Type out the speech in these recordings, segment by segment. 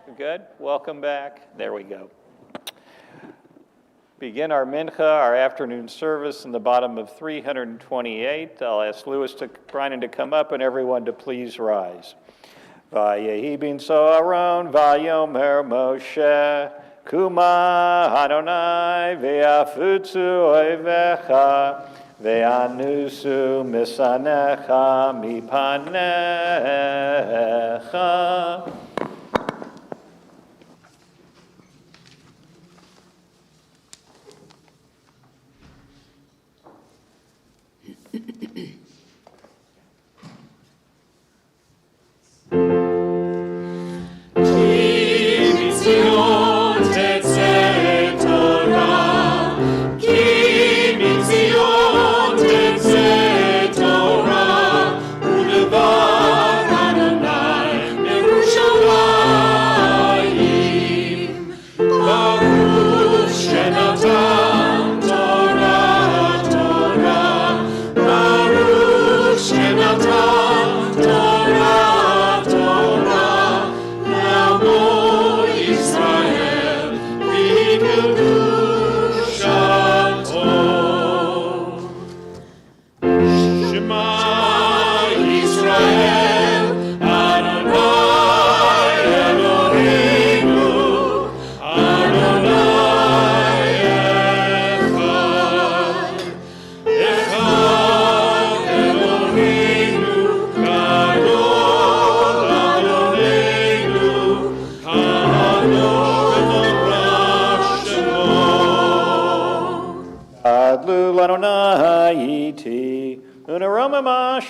Good. Welcome back. There we go. Begin our mincha, our afternoon service, in the bottom of 328. I'll ask Brian to come up and everyone to please rise. Vayehi bin Soharon, Vayomer Moshe, Kuma Adonai, Ve'afutzu oivecha, Ve'anusu misanecha mipanecha.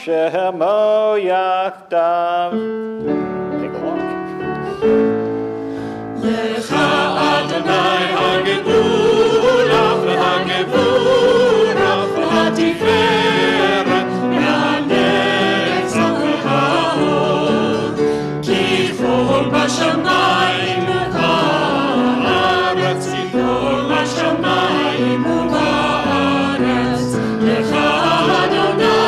Shemo yachdav. Take a walk. Lecha Adonai hagedula v'hagevura v'hatiferet v'hanetzach v'ha'od ki kol b'shamayim u'ha'aretz ki kol b'shamayim u'ha'aretz lecha Adonai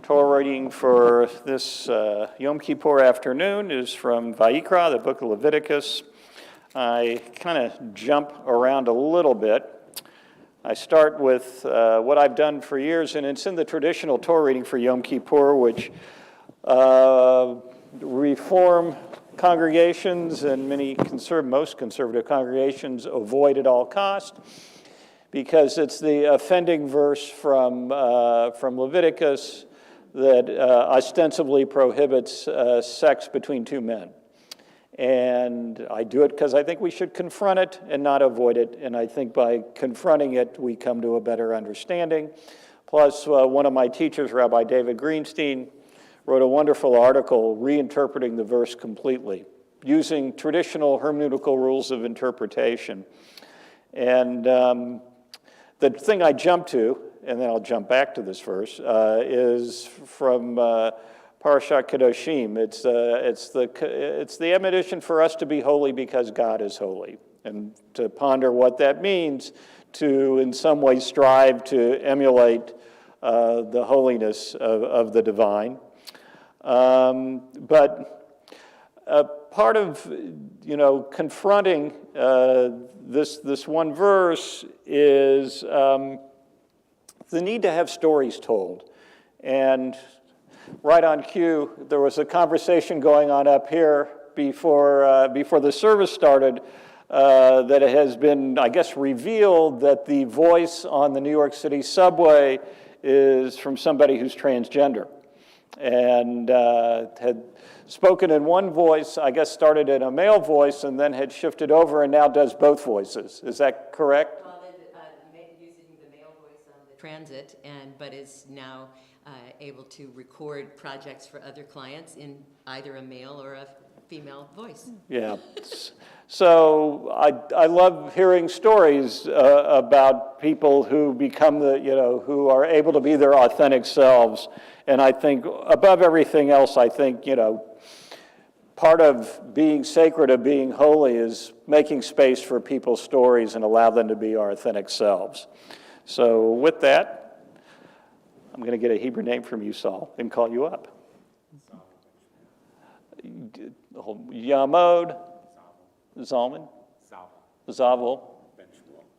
Torah reading for this Yom Kippur afternoon is from Vayikra, the book of Leviticus. I kind of jump around a little bit. I start with what I've done for years, and it's in the traditional Torah reading for Yom Kippur, which Reform congregations and most conservative congregations avoid at all cost, because it's the offending verse from Leviticus that ostensibly prohibits sex between two men. And I do it because I think we should confront it and not avoid it. And I think by confronting it, we come to a better understanding. Plus, one of my teachers, Rabbi David Greenstein, wrote a wonderful article reinterpreting the verse completely, using traditional hermeneutical rules of interpretation. And the thing I jump to and then I'll jump back to this verse, is from Parashat Kedoshim. It's the admonition for us to be holy because God is holy, and to ponder what that means, to in some way strive to emulate the holiness of the divine. But part of, confronting this one verse is the need to have stories told. And right on cue, there was a conversation going on up here before the service started that it has been, I guess, revealed that the voice on the New York City subway is from somebody who's transgender, and had spoken in one voice, I guess started in a male voice, and then had shifted over and now does both voices. Is that correct? Well, using the male voice on the transit, but is now able to record projects for other clients in either a male or a female voice. Yeah. So I love hearing stories about people who become who are able to be their authentic selves. And I think above everything else, I think, part of being sacred, of being holy, is making space for people's stories and allow them to be our authentic selves. So with that, I'm going to get a Hebrew name from you, Saul, and call you up. Yamod, Zalman, Zavel,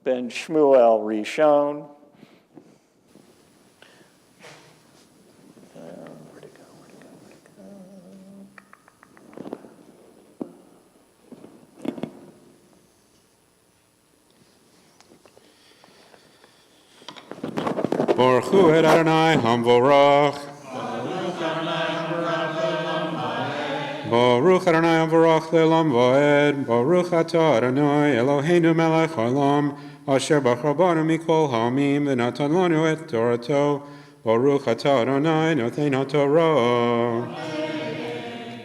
Ben Shmuel, Rishon. Where'd it go? Baruch Hu et Adonai Hamvorach. Baruch Adonai Hamvorach le'olam va'ed. Baruch atah Adonai Eloheinu melech haolam, asher bachar banu mikol ha'amim v'natan lanu et Torato. Baruch atah Adonai noten haTorah.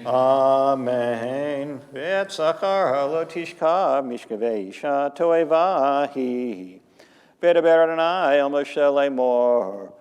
Amen. V'etzachar lo tishka mishkavei isha toevahi. V'edaber Adonai el Moshe lemor.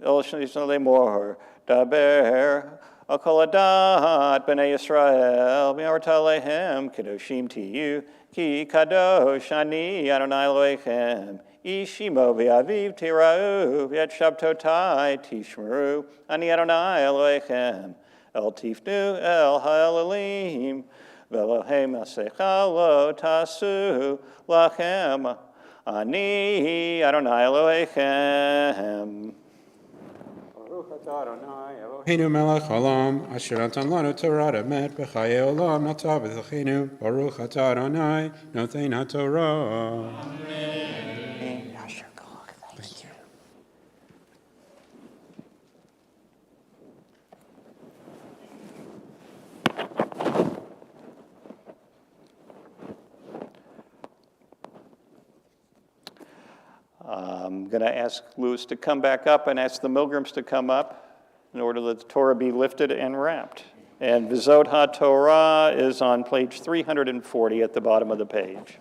El lemor. Daber. Kol adat b'nei Yisrael, v'amarta lehem kedoshim tiyu, ki kadosh ani Adonai Elohechem, ishimo v'aviv tirau, v'et shabtotai tishmeru, ani Adonai Elohechem, el tifnu el ha'elalim, v'elohem asecha lo tasu, lachem ani Adonai Elohechem. Eloheinu melech haolam, asher natan lanu Torah emet b'chayei olam, nata b'zachinu. Baruch atah Adonai noten haTorah. Amen. Thank you. I'm going to ask Louis to come back up and ask the Milgrams to come up in order that the Torah be lifted and wrapped. And Vizot HaTorah is on page 340 at the bottom of the page.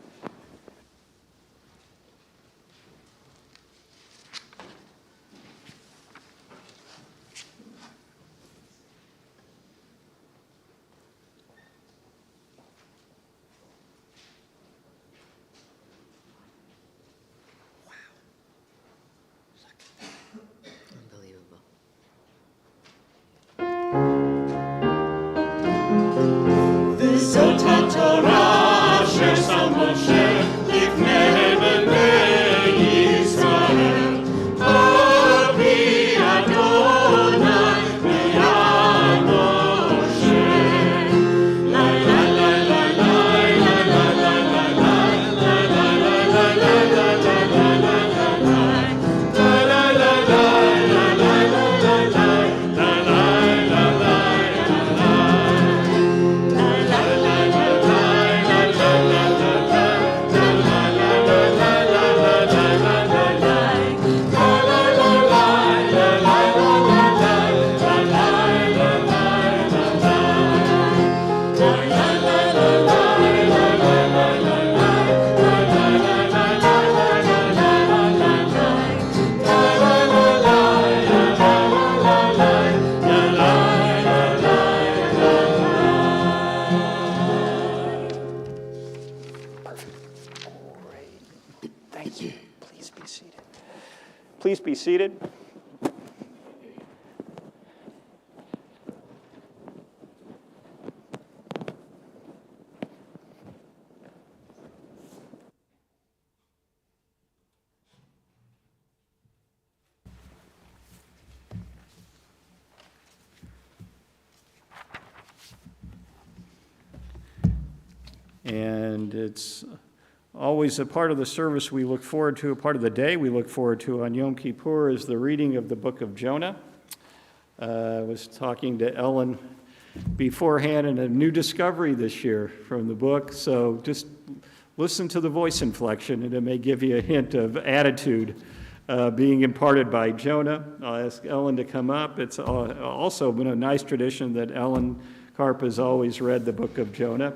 Unbelievable. V'zot HaTorah asher sam Moshe seated. And it's always a part of the service we look forward to, a part of the day we look forward to on Yom Kippur is the reading of the book of Jonah. I was talking to Ellen beforehand, and a new discovery this year from the book, so just listen to the voice inflection, and it may give you a hint of attitude being imparted by Jonah. I'll ask Ellen to come up. It's also been a nice tradition that Ellen Karp has always read the book of Jonah,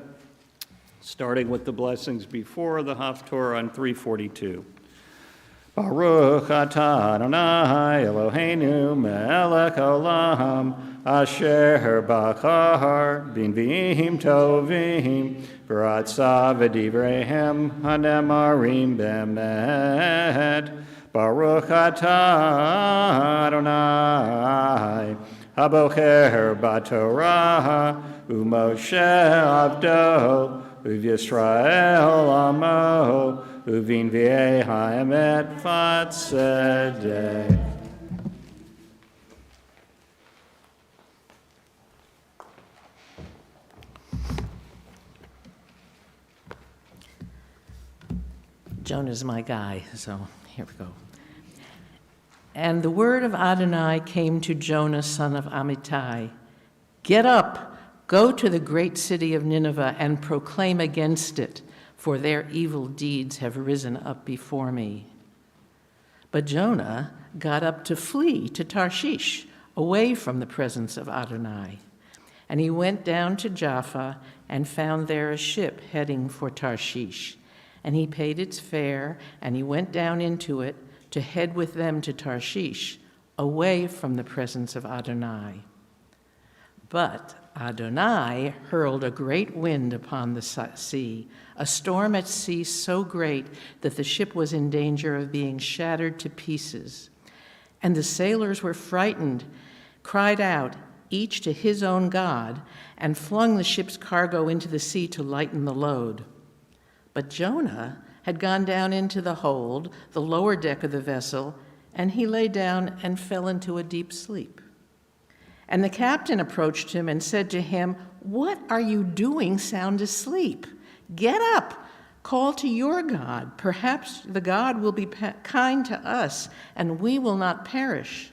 starting with the blessings before the Haftorah on 342. Baruch atah Adonai Eloheinu melech olam asher bachar b'nviim tovim v'ratza v'divreihem hanemarim be'emet. Baruch atah Adonai habocher b'torah u'Moshe avdo u'Yisrael amo u'vinviei ha'emet v'tzedek. Jonah's my guy, so here we go. And the word of Adonai came to Jonah, son of Amittai. Get up, go to the great city of Nineveh and proclaim against it, for their evil deeds have risen up before me. But Jonah got up to flee to Tarshish, away from the presence of Adonai. And he went down to Jaffa and found there a ship heading for Tarshish. And he paid its fare, and he went down into it to head with them to Tarshish, away from the presence of Adonai. But Adonai hurled a great wind upon the sea, a storm at sea so great that the ship was in danger of being shattered to pieces. And the sailors were frightened, cried out, each to his own god, and flung the ship's cargo into the sea to lighten the load. But Jonah had gone down into the hold, the lower deck of the vessel, and he lay down and fell into a deep sleep. And the captain approached him and said to him, "What are you doing sound asleep? Get up, call to your God. Perhaps the God will be kind to us, and we will not perish."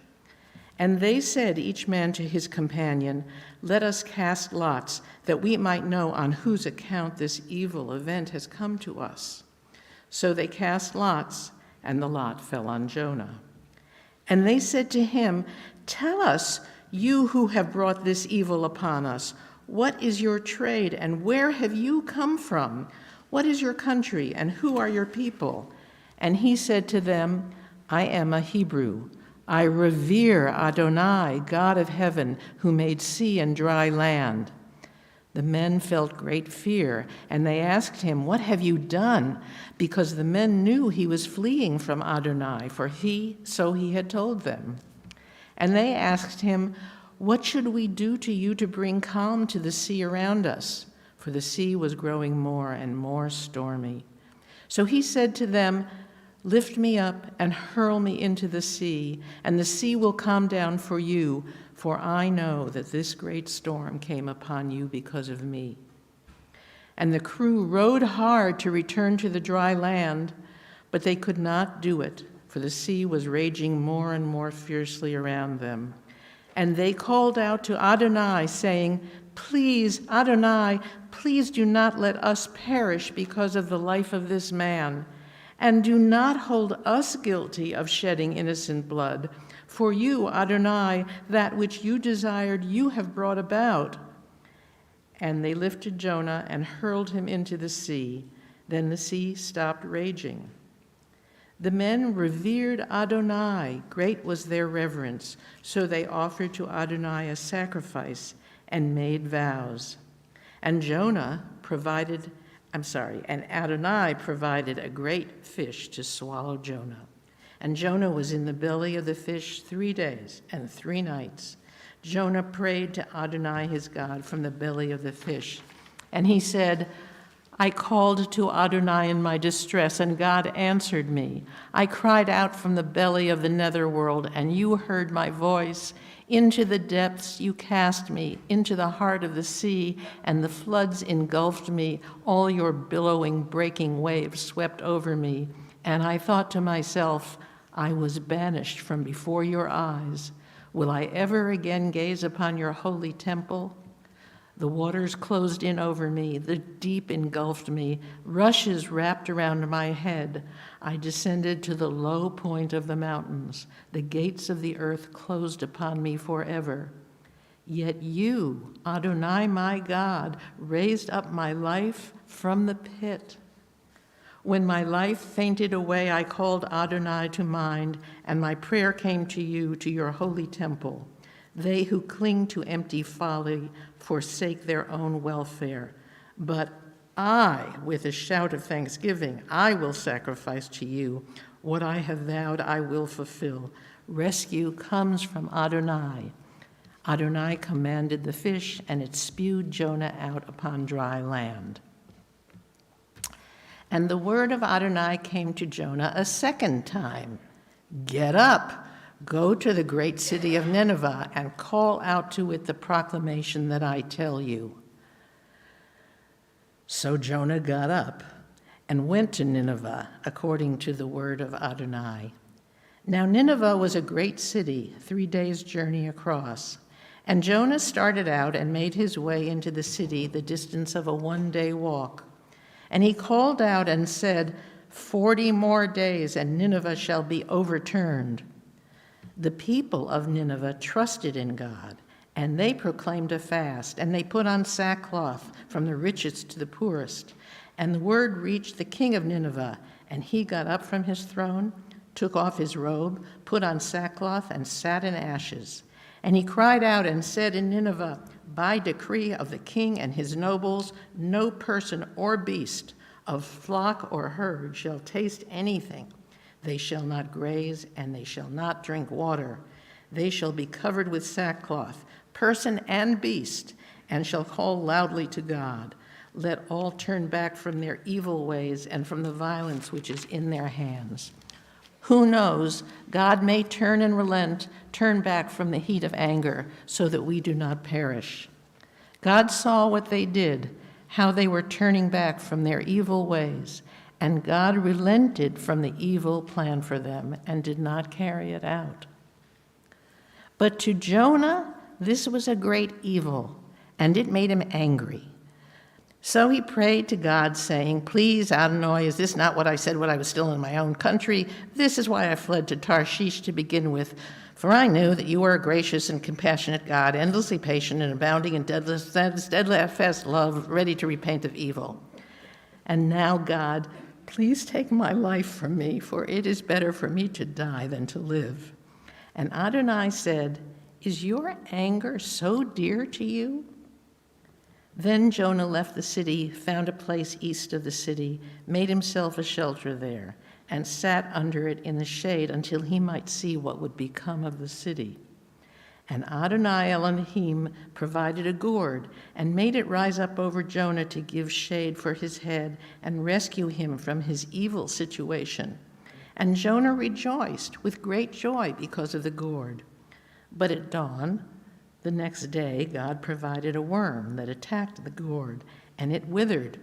And they said, each man to his companion, "Let us cast lots, that we might know on whose account this evil event has come to us." So they cast lots, and the lot fell on Jonah. And they said to him, "Tell us, you who have brought this evil upon us, what is your trade, and where have you come from? What is your country, and who are your people?" And he said to them, "I am a Hebrew. I revere Adonai, God of heaven, who made sea and dry land." The men felt great fear, and they asked him, "What have you done?" Because the men knew he was fleeing from Adonai, for so he had told them. And they asked him, "What should we do to you to bring calm to the sea around us?" For the sea was growing more and more stormy. So he said to them, "Lift me up and hurl me into the sea, and the sea will calm down for you, for I know that this great storm came upon you because of me." And the crew rowed hard to return to the dry land, but they could not do it, for the sea was raging more and more fiercely around them. And they called out to Adonai, saying, "Please, Adonai, please do not let us perish because of the life of this man. And do not hold us guilty of shedding innocent blood. For you, Adonai, that which you desired, you have brought about." And they lifted Jonah and hurled him into the sea. Then the sea stopped raging. The men revered Adonai. Great was their reverence. So they offered to Adonai a sacrifice and made vows. And Adonai provided a great fish to swallow Jonah. And Jonah was in the belly of the fish 3 days and 3 nights. Jonah prayed to Adonai his God from the belly of the fish. And he said, I called to Adonai in my distress, and God answered me. I cried out from the belly of the netherworld, and you heard my voice. Into the depths you cast me, into the heart of the sea, and the floods engulfed me. All your billowing, breaking waves swept over me. And I thought to myself, I was banished from before your eyes. Will I ever again gaze upon your holy temple? The waters closed in over me, the deep engulfed me, rushes wrapped around my head. I descended to the low point of the mountains. The gates of the earth closed upon me forever. Yet you, Adonai my God, raised up my life from the pit. When my life fainted away, I called Adonai to mind, and my prayer came to you, to your holy temple. They who cling to empty folly forsake their own welfare. But I, with a shout of thanksgiving, I will sacrifice to you. What I have vowed, I will fulfill. Rescue comes from Adonai. Adonai commanded the fish, and it spewed Jonah out upon dry land. And the word of Adonai came to Jonah a second time. Get up, go to the great city of Nineveh, and call out to it the proclamation that I tell you. So Jonah got up and went to Nineveh, according to the word of Adonai. Now Nineveh was a great city, 3 days' journey across. And Jonah started out and made his way into the city, the distance of a 1-day walk. And he called out and said, 40 more days, and Nineveh shall be overturned. The people of Nineveh trusted in God, and they proclaimed a fast, and they put on sackcloth from the richest to the poorest. And the word reached the king of Nineveh, and he got up from his throne, took off his robe, put on sackcloth, and sat in ashes. And he cried out and said in Nineveh, by decree of the king and his nobles, no person or beast of flock or herd shall taste anything. They shall not graze, and they shall not drink water. They shall be covered with sackcloth, person and beast, and shall call loudly to God. Let all turn back from their evil ways and from the violence which is in their hands. Who knows, God may turn and relent, turn back from the heat of anger, so that we do not perish. God saw what they did, how they were turning back from their evil ways, and God relented from the evil plan for them and did not carry it out. But to Jonah, this was a great evil, and it made him angry. So he prayed to God, saying, please, Adonai, is this not what I said when I was still in my own country? This is why I fled to Tarshish to begin with, for I knew that you are a gracious and compassionate God, endlessly patient and abounding in steadfast love, ready to repent of evil. And now, God, please take my life from me, for it is better for me to die than to live. And Adonai said, is your anger so dear to you? Then Jonah left the city, found a place east of the city, made himself a shelter there, and sat under it in the shade until he might see what would become of the city. And Adonai Elohim provided a gourd and made it rise up over Jonah to give shade for his head and rescue him from his evil situation. And Jonah rejoiced with great joy because of the gourd. But at dawn, the next day, God provided a worm that attacked the gourd, and it withered.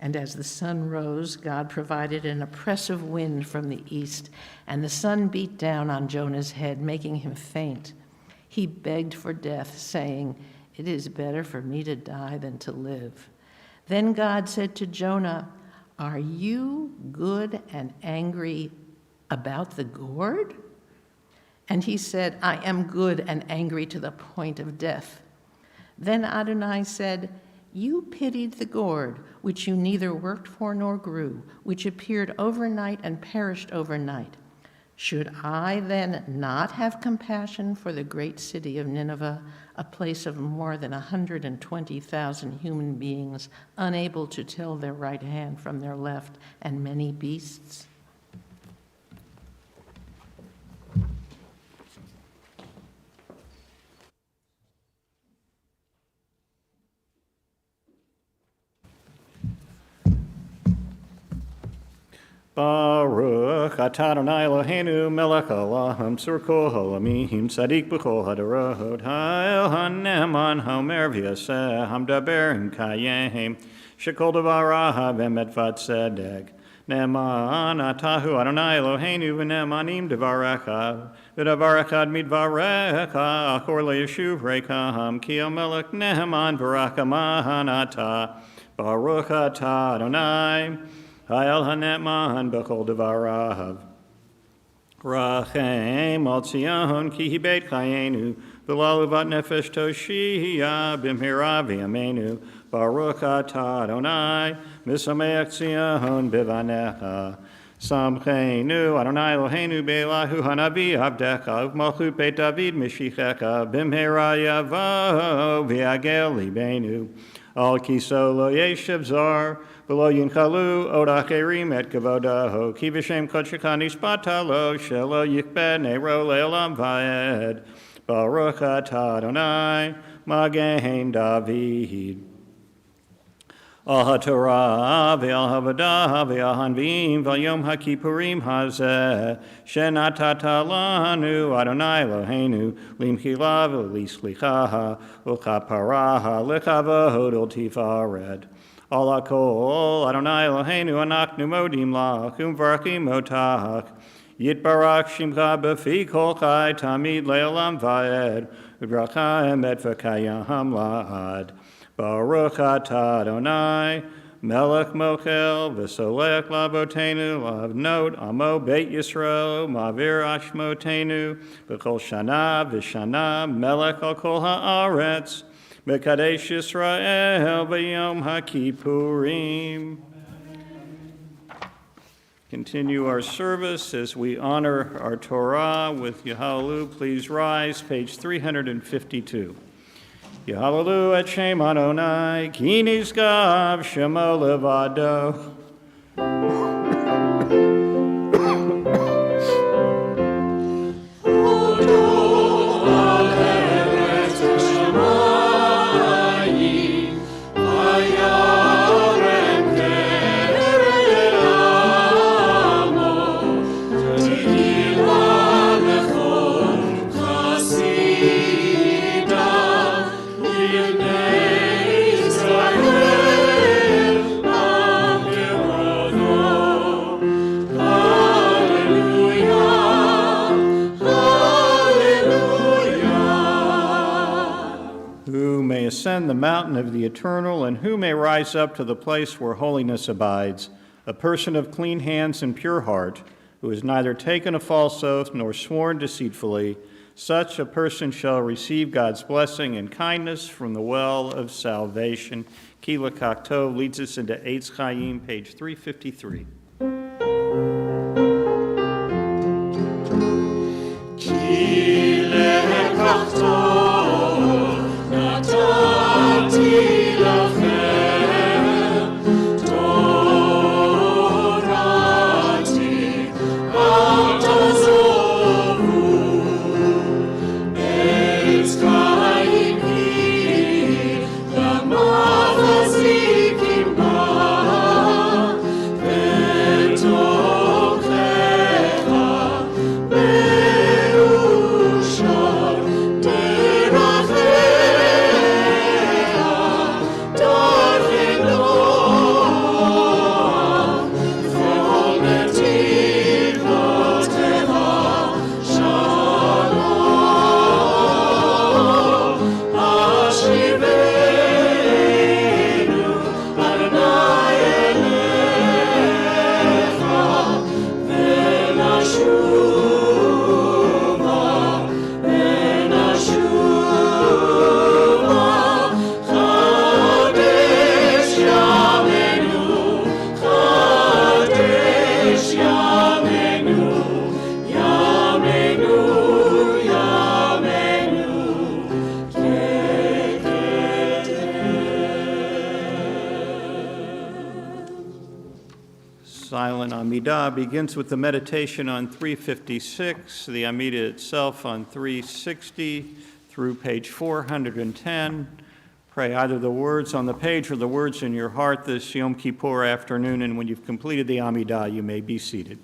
And as the sun rose, God provided an oppressive wind from the east, and the sun beat down on Jonah's head, making him faint. He begged for death, saying, it is better for me to die than to live. Then God said to Jonah, are you good and angry about the gourd? And he said, I am good and angry to the point of death. Then Adonai said, you pitied the gourd, which you neither worked for nor grew, which appeared overnight and perished overnight. Should I then not have compassion for the great city of Nineveh, a place of more than 120,000 human beings, unable to tell their right hand from their left, and many beasts? Baruch atah Adonai Eloheinu melech haolam tzur kol haolamim tzadik b'chol hadarot ha'el haneman haomer v'yaseh hamdaber kayem shekol davar ahav emet v'tzedek ne'eman atahu Adonai Eloheinu v'ne'emanim dvarecha v'davar echad midvarecha achor le'yeshuv rekam ki hamelech ne'eman v'rakaman atah Baruch atah Adonai Hayal haneman b'chol devarav. Rachem al Tzion ki hi beit chayenu v'la levat nefesh toshia b'mhira v'yameinu Baruch atah Adonai misameach Tzion b'vanecha Samcheinu Adonai Eloheinu be'elahu hanavi avdecha u'malchut beit David mishichecha b'mhira yavo v'yagel libenu Al kiso lo yeshev zar V'lo yinchalu od acherim et kavodaho ki v'shem kodsheka nishbata lo shelo yikbed neiro le'olam va'ed Baruch atah Adonai Magen David Al haTorah ve'al havadah ve'al hanvim ve'al yom haKippurim hazeh shenatata lanu Adonai Eloheinu limchila v'lislicha u'chaparaha l'kavod u'tifared Al hakol Adonai Eloheinu anachnu modim lach umvarachim otach Yitbarach shimcha b'fi kol chai tamid le'olam va'ed u'bracha emet v'kayam la'ad Baruch atah Adonai melech mochel v'solech lavotenu lavnot amo beit Yisrael ma'avir ashmotenu b'chol shana v'shana melech al kol ha'aretz Mekadesh Yisrael v'yom haKippurim. Continue our service as we honor our Torah with Yahalu. Please rise, page 352. Yahalu et Shem Adonai, ki nizgav shemo levado. Ascend the mountain of the eternal, and who may rise up to the place where holiness abides? A person of clean hands and pure heart, who has neither taken a false oath nor sworn deceitfully, such a person shall receive God's blessing and kindness from the well of salvation. Kila Kakto leads us into Eitz Chaim, page 353. Kila Kakto Silent Amidah begins with the meditation on 356, the Amidah itself on 360 through page 410. Pray either the words on the page or the words in your heart this Yom Kippur afternoon, and when you've completed the Amidah, you may be seated.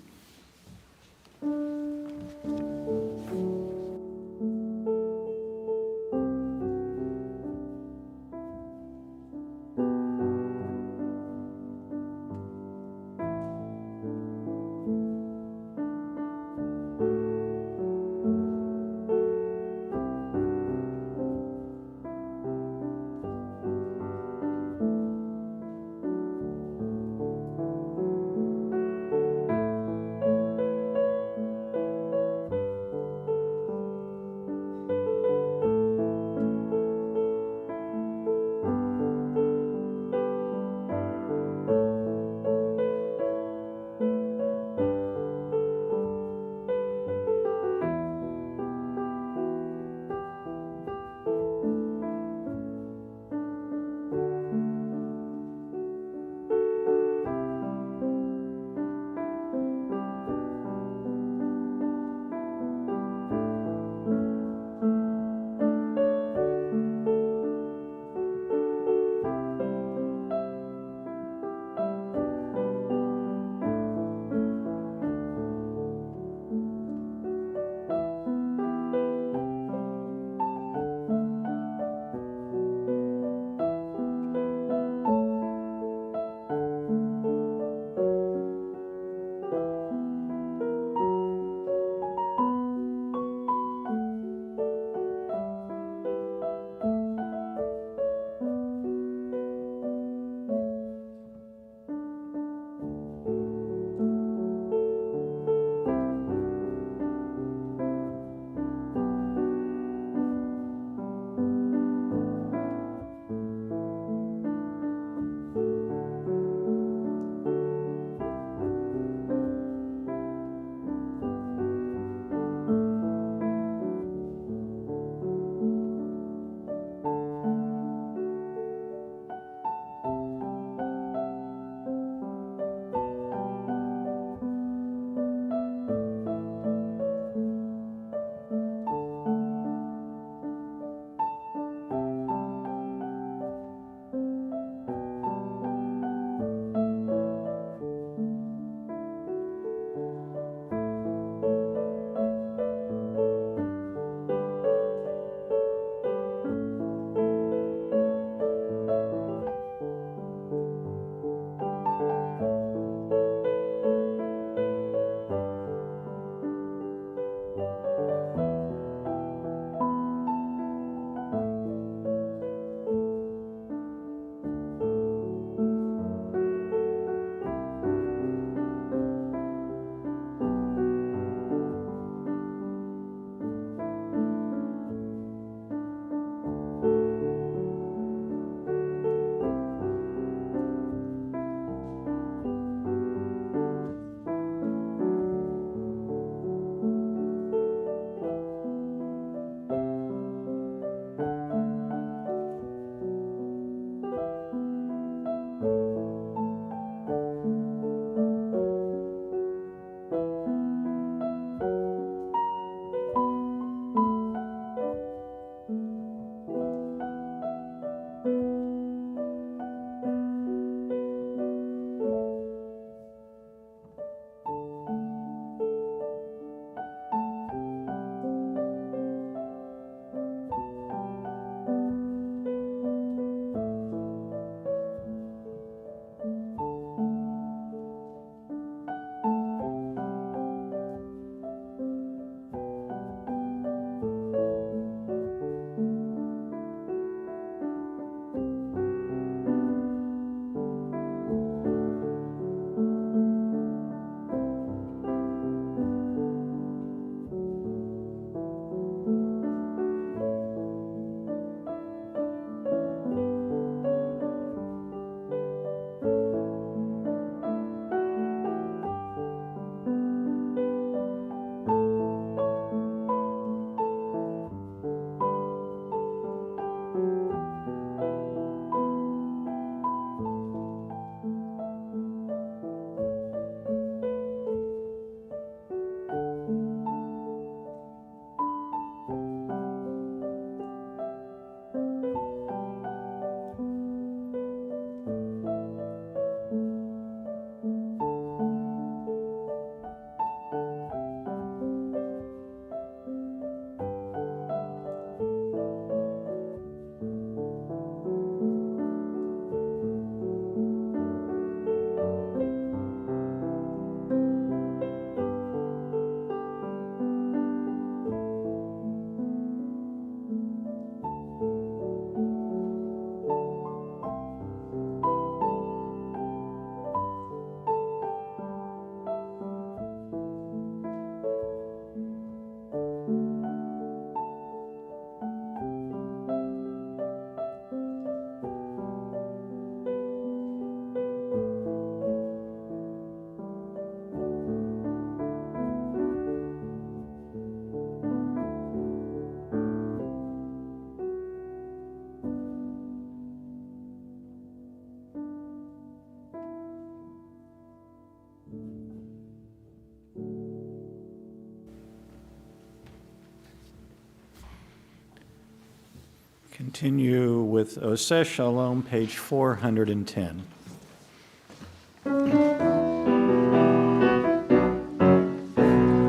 Continue with Oseh Shalom, page 410.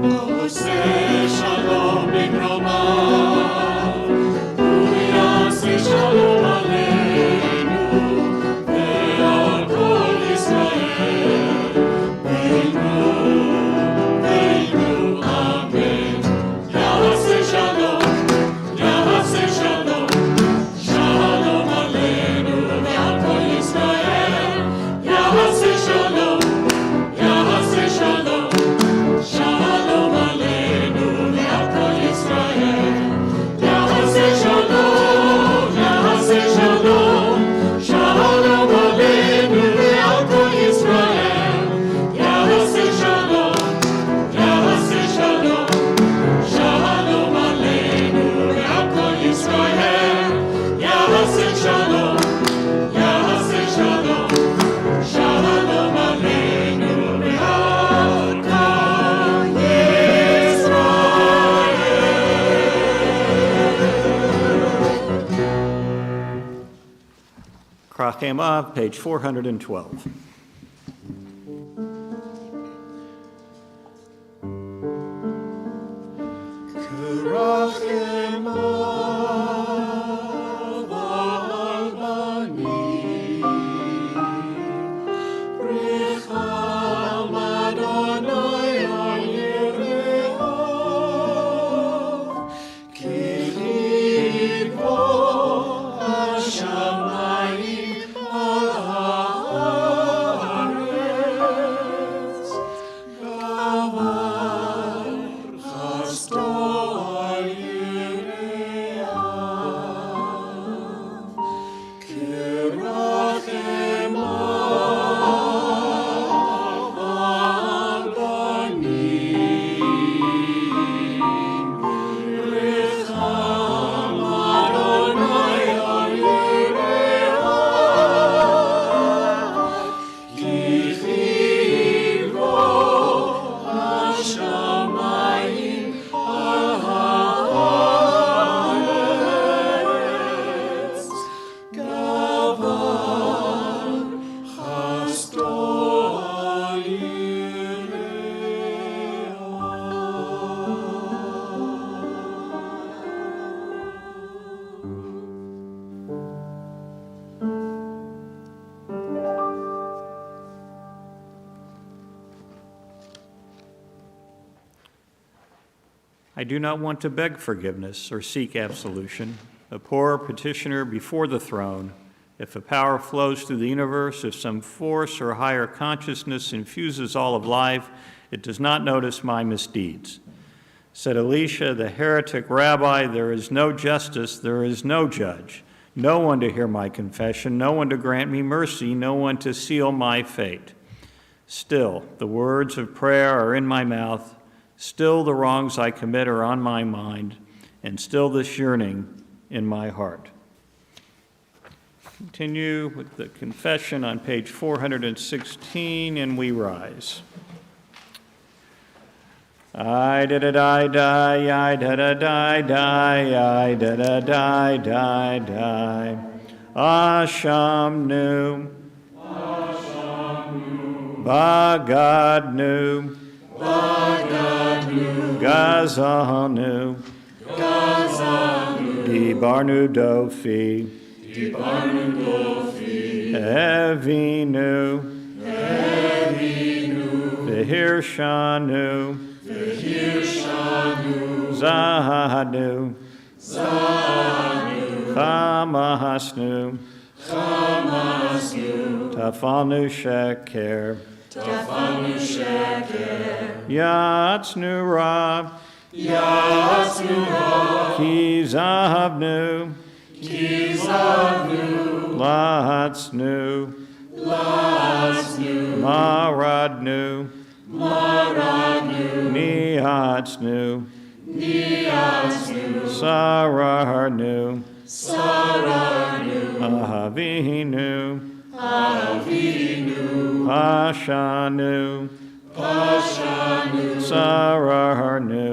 Oseh Shalom bimroma, Hu yaseh Shalom aleinu, ve'al kol Yisrael, ve'inu amen. Yaseh Shalom, Yaseh Shalom, Shalom aleinu, ve'al kol Yisrael, Yaseh Shalom, Yaseh Shalom. Shalom aleinu ve'al kol Yisrael. Yaseh shalom, yaseh shalom. Shalom aleinu ve'al kol Yisrael. Yaseh shalom, yaseh shalom. Shalom aleinu ve'al kol Yisrael. Yaseh shalom, yaseh shalom. Shalom aleinu ve'al kol Krachemav, page 412. I do not want to beg forgiveness or seek absolution, a poor petitioner before the throne. If a power flows through the universe, if some force or higher consciousness infuses all of life, it does not notice my misdeeds. Said Elisha, the heretic rabbi, there is no justice, there is no judge, no one to hear my confession, no one to grant me mercy, no one to seal my fate. Still, the words of prayer are in my mouth. Still the wrongs I commit are on my mind, and still this yearning in my heart. Continue with the confession on page 416, and we rise. I da da die die, I da da die die, I da da die die die. Ashamnu, Bagadnu, Gazanu, Dibarnu Dofi, Evinu, Vihirshanu, Zahadu, Chamahasnu, Tafanu Sheker, Yatsnu Ra, Kizavnu, Latsnu, Maradnu, Niatsnu, Sararnu, Ahavinu, Pashanu, Sararnu,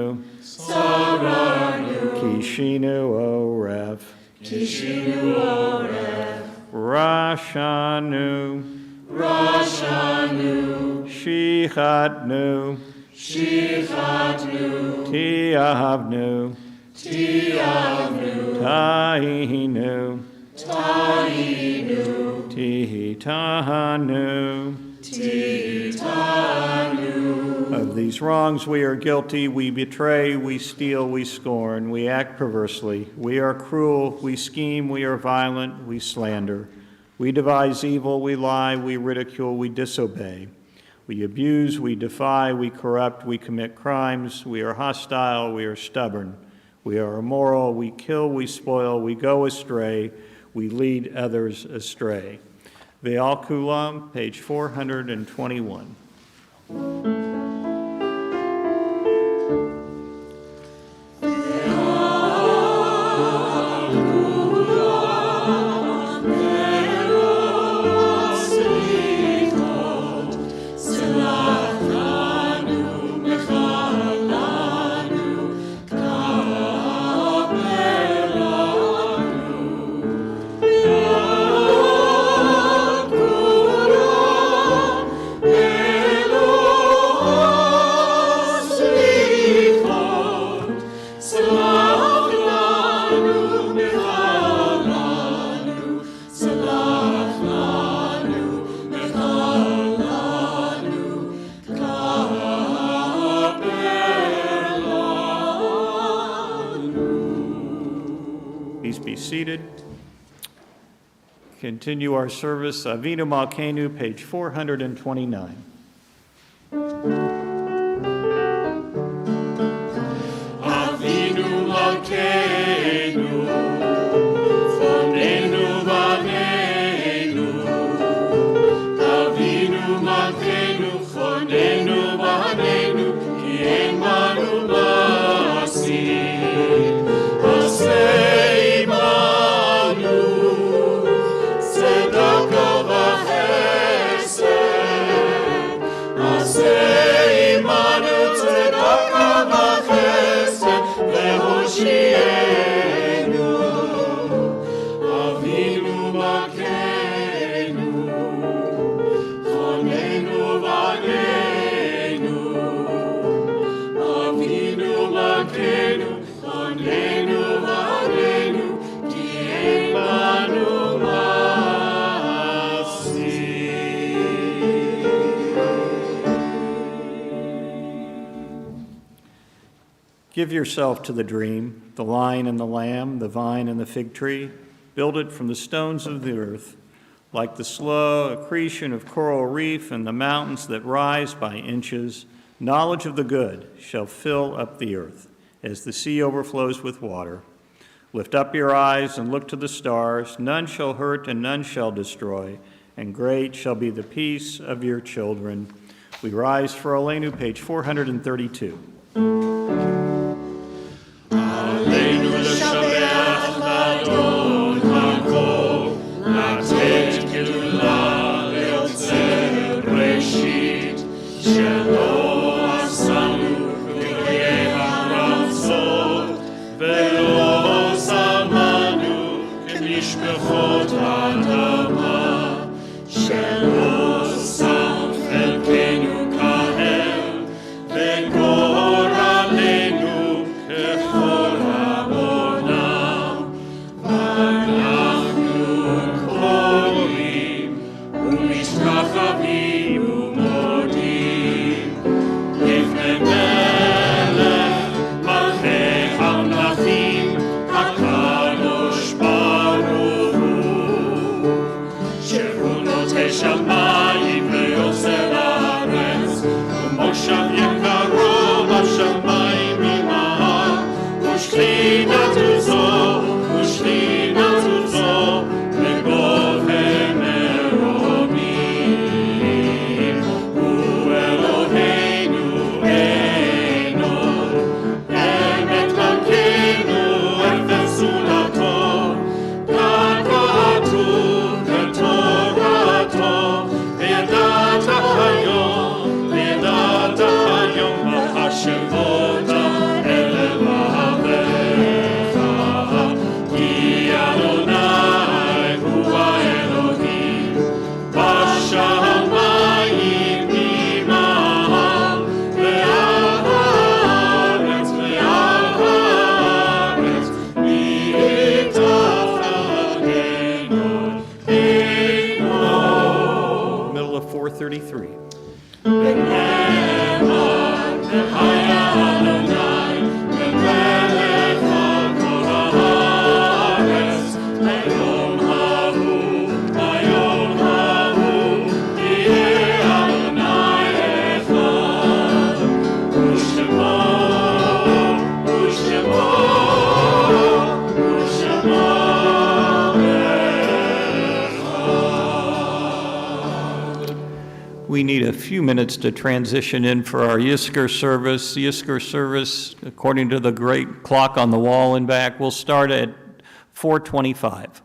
Kishinu Oref, Kishinu Oref, Rashanu, Rashanu, Shichatnu, Shichatnu, Tiavnu, Tiavnu, Tahinu, Tahinu, Tihitanu. Titanu. Of these wrongs we are guilty, we betray, we steal, we scorn, we act perversely, we are cruel, we scheme, we are violent, we slander, we devise evil, we lie, we ridicule, we disobey, we abuse, we defy, we corrupt, we commit crimes, we are hostile, we are stubborn, we are immoral, we kill, we spoil, we go astray, we lead others astray. Ve'al Kulam, page 421. Please be seated. Continue our service. Avinu Malkeinu, page 429. Avinu Malkeinu, Chonenu Baneinu. Avinu Malkeinu, Chonenu Baneinu, Ki ein banu ma'asim. Asei banu, tzedaka v'chesed. Asei banu, tzedaka v'chesed, ve'hoshienu. Avinu Malkeinu, Chonenu baneinu. Avinu Malkeinu, Chonenu baneinu, Ki ein banu ma'asim. Give yourself to the dream, the lion and the lamb, the vine and the fig tree. Build it from the stones of the earth, like the slow accretion of coral reef and the mountains that rise by inches. Knowledge of the good shall fill up the earth, as the sea overflows with water. Lift up your eyes and look to the stars. None shall hurt and none shall destroy, and great shall be the peace of your children. We rise for Aleinu, page 432. Aleinu l'shabeach l'adon hakol, לתת גדולה ליוצר בראשית, שלא עשנו פגעי הרצון, ולא שמנו כמשפחות האדמה, שלא שם חלקנו כהל, וגורלנו ככל העונה. ואנחנו קוראים ומשתחווים ומודים לפני מלך מלכי המלכים, הקדוש ברוך הוא. 33. We need a few minutes to transition in for our Yizkor service. The Yizkor service, according to the great clock on the wall in back, will start at 4:25.